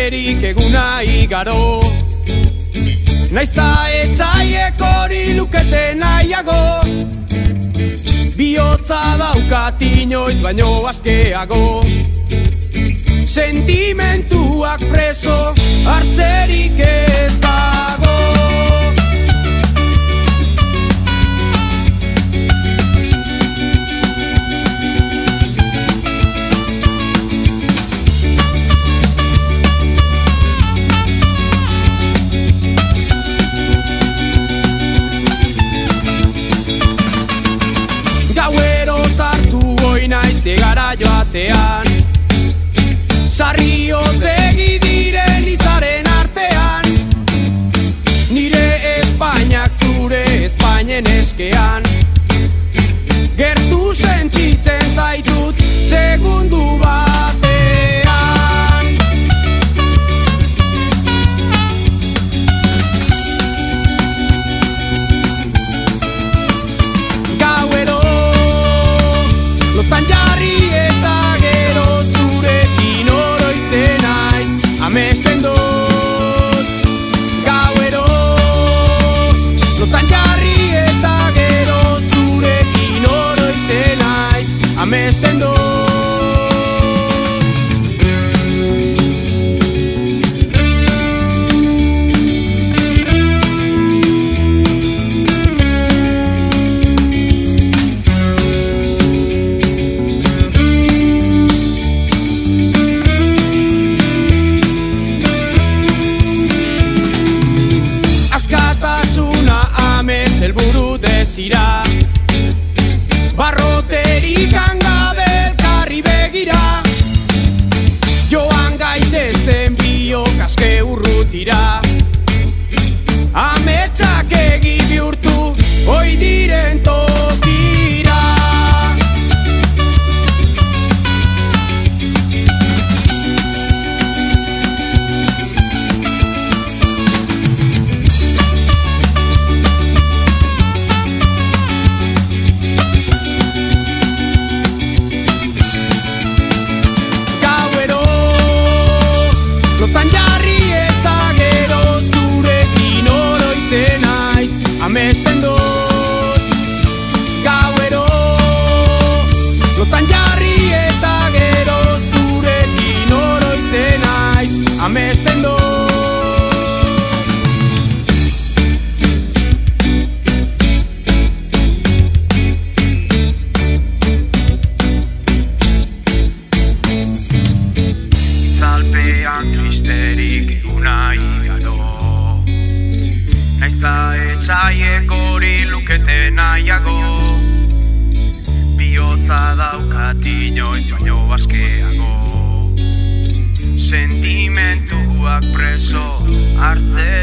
besterik eguna igaro. Naizta etxaiek hori lukete nahiago, bihotza daukat inoiz baino askeago. Sentimentuak preso hartzerik ez dago. Gauero sartu goi naiz egara joatean, sarriotzegi diren izaren artean, nire Espainak zure Espainen eskean. Gertu sentitzen zaitut segundu batean. Gauero lotan jarri eta gero zurekin oroitzen naiz, amesten dut. Gauero lotan jarri eta gero zurekin oroitzen naiz, amesten dut. Askatasuna amets helburu desira, barroterik gabe elkarri begira, joan gaitezen biok aske urrutira. Ametsak egi bihurtu oi diren tokira. Lotan jarri eta gero zurekin oroitzen naiz, amesten dut. Gauero lotan jarri eta gero zurekin oroitzen naiz, amesten dut. Itzalpean tristerik eguna igaro, naizta etxaiek hori lukete nahiago, bihotza daukat inoiz baino askeago. Sentimentuak preso hartze